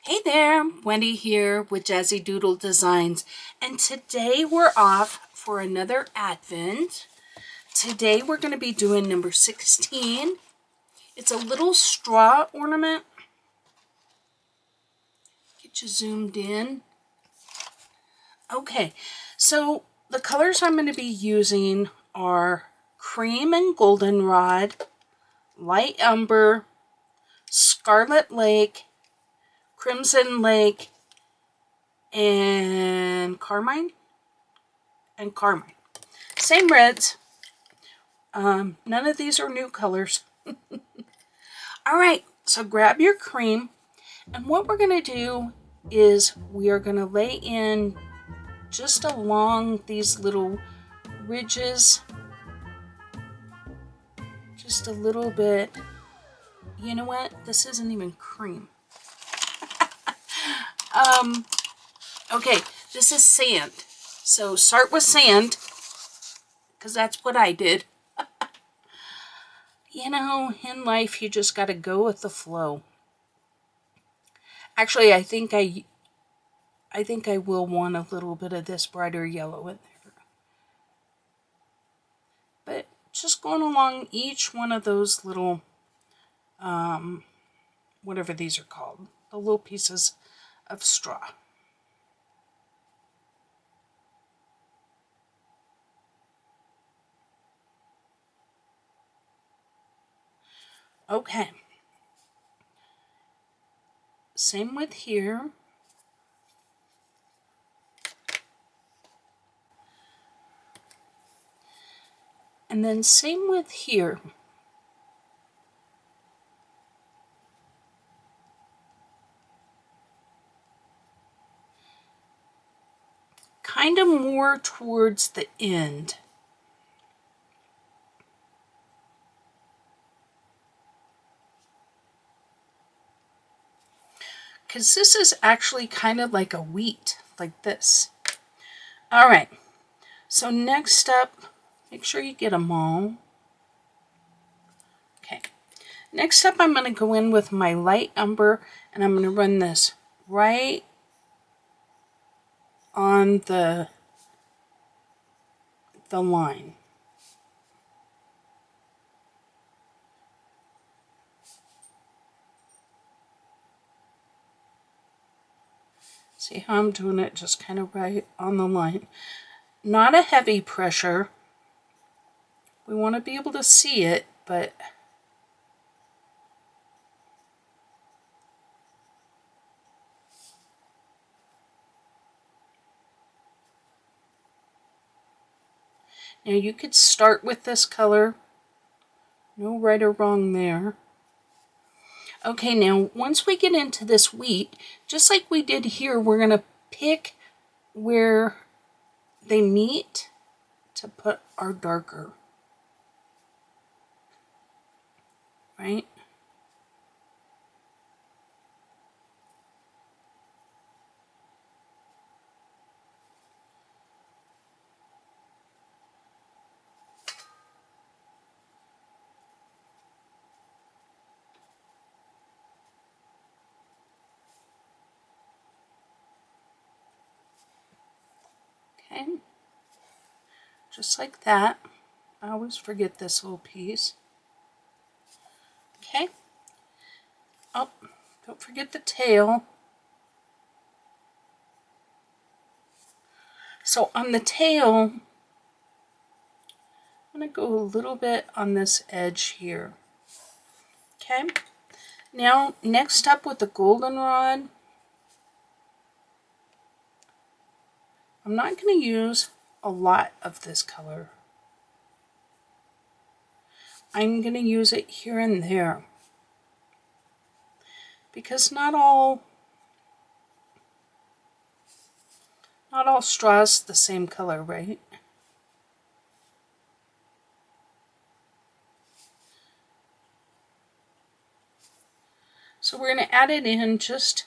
Hey there, Wendy here with Jazzydoodledesigns, and today we're off for another Advent. Today we're going to be doing number 16. It's a little straw ornament. Get you zoomed in. Okay, so the colors I'm going to be using are cream and goldenrod, light umber, scarlet lake, crimson lake, and carmine. Same reds. None of these are new colors. All right, so grab your cream, and what we're going to do is we are going to lay in just along these little ridges, just a little bit. You know what? This isn't even cream. Okay, this is sand. So start with sand, because that's what I did. You know, in life, you just got to go with the flow. Actually, I think I will want a little bit of this brighter yellow in there. But just going along each one of those little, whatever these are called, the little pieces of straw. Okay. Same with here. And then same with here. Kind of more towards the end. Because this is actually kind of like a wheat, like this. All right. So next up, make sure you get them all. Okay. Next up, I'm going to go in with my light umber, and I'm going to run this right on the line. See how I'm doing it? Just kind of right on the line. Not a heavy pressure. We want to be able to see it, but now you could start with this color. No right or wrong there. Okay, now once we get into this wheat, just like we did here, we're going to pick where they meet to put our darker. Right? Okay, just like that. I always forget this little piece. Okay. Oh, don't forget the tail. So on the tail, I'm going to go a little bit on this edge here. Okay. Now, next up with the goldenrod, I'm not going to use a lot of this color. I'm going to use it here and there, because not all straws the same color, right? So we're going to add it in just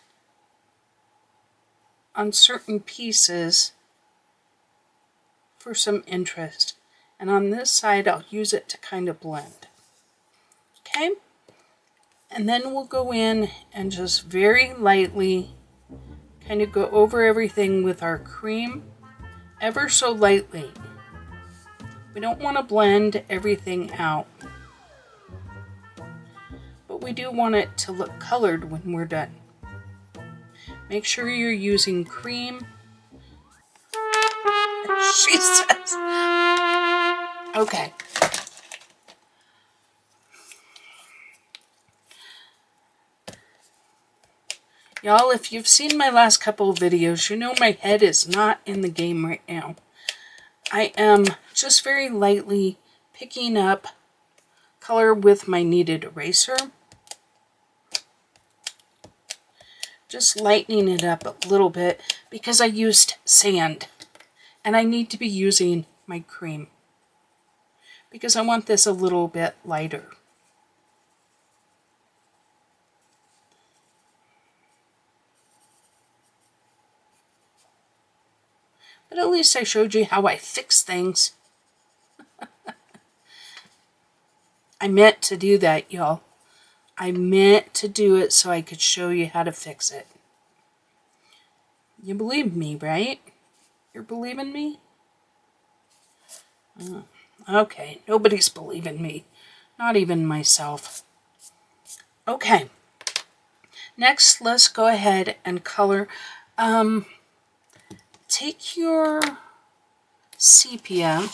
on certain pieces for some interest. And on this side, I'll use it to kind of blend. Okay? And then we'll go in and just very lightly kind of go over everything with our cream, ever so lightly. We don't want to blend everything out, but we do want it to look colored when we're done. Make sure you're using cream. She says. Okay. Y'all, if you've seen my last couple of videos, you know my head is not in the game right now. I am just very lightly picking up color with my kneaded eraser. Just lightening it up a little bit because I used sand. And I need to be using my cream because I want this a little bit lighter. But at least I showed you how I fix things. I meant to do that, y'all. I meant to do it so I could show you how to fix it. You believe me, right? You're believing me? Okay, nobody's believing me. Not even myself. Okay. Next, let's go ahead and color. Take your sepia.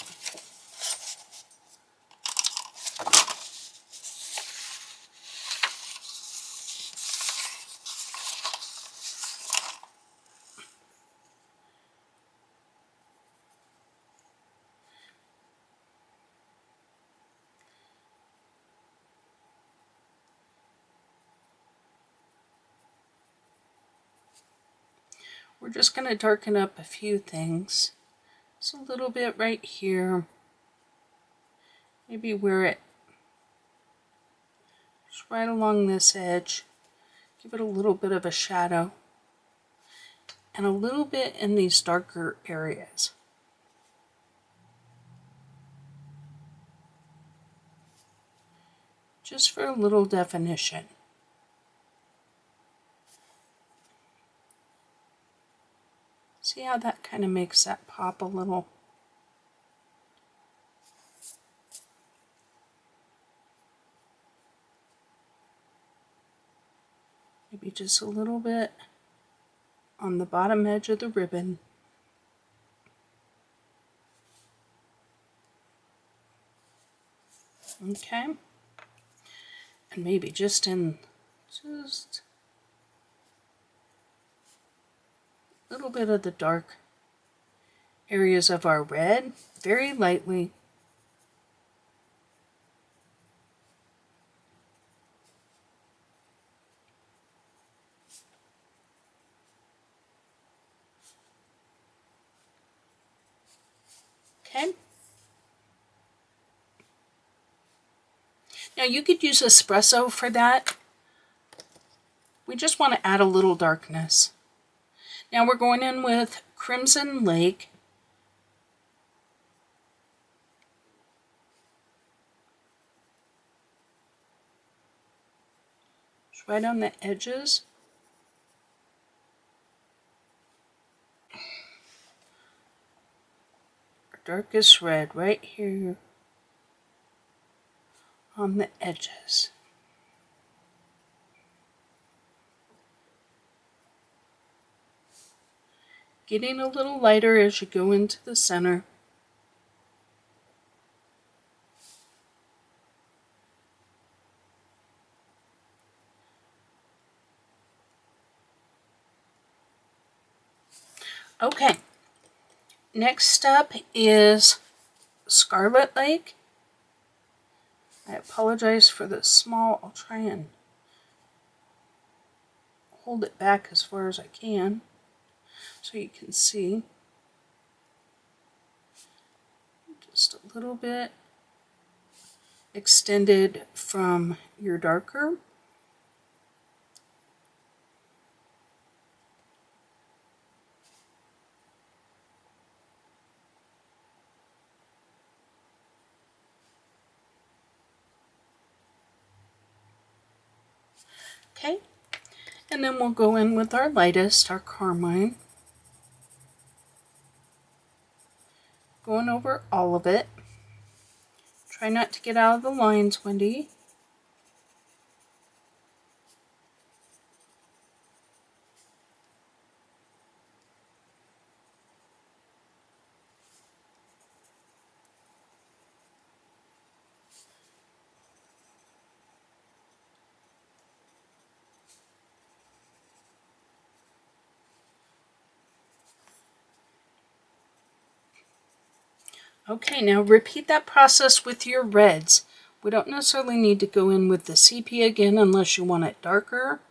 We're just going to darken up a few things. Just a little bit right here. Maybe where it, just right along this edge. Give it a little bit of a shadow. And a little bit in these darker areas. Just for a little definition. See how that kind of makes that pop a little? Maybe just a little bit on the bottom edge of the ribbon. Okay. And maybe just in just a little bit of the dark areas of our red, very lightly. Okay. Now you could use espresso for that. We just want to add a little darkness. Now we're going in with Crimson Lake. Just right on the edges. Our darkest red right here on the edges. Getting a little lighter as you go into the center. Okay, next up is Scarlet Lake. I apologize for the small, I'll try and hold it back as far as I can so you can see. Just a little bit extended from your darker. And then we'll go in with our lightest, our carmine. Going over all of it. Try not to get out of the lines, Wendy. Okay, now repeat that process with your reds. We don't necessarily need to go in with the sepia again unless you want it darker.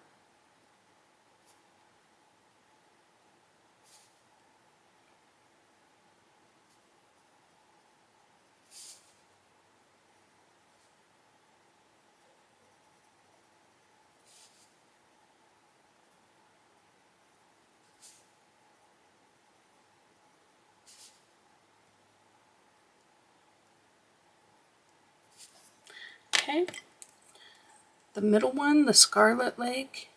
Okay, the middle one, the Scarlet Lake.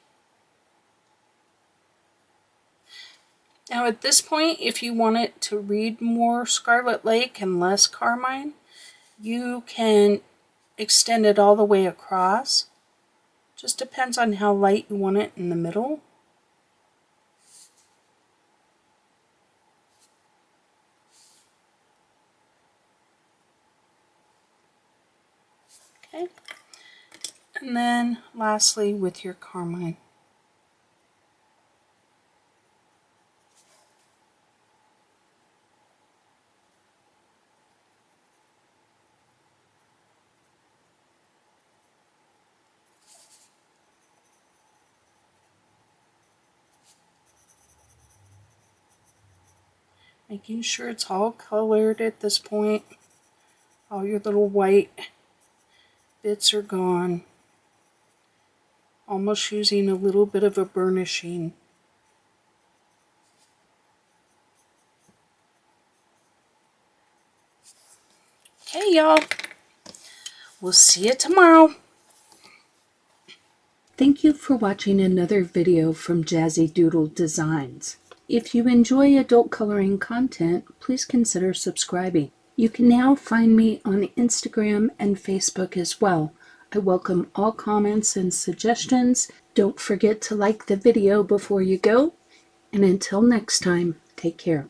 Now at this point, if you want it to read more Scarlet Lake and less carmine, you can extend it all the way across. Just depends on how light you want it in the middle. Okay, and then lastly with your carmine. Making sure it's all colored at this point. All your little white bits are gone. Almost using a little bit of a burnishing. Okay, y'all. We'll see you tomorrow. Thank you for watching another video from Jazzydoodledesigns. If you enjoy adult coloring content, please consider subscribing. You can now find me on Instagram and Facebook as well. I welcome all comments and suggestions. Don't forget to like the video before you go. And until next time, take care.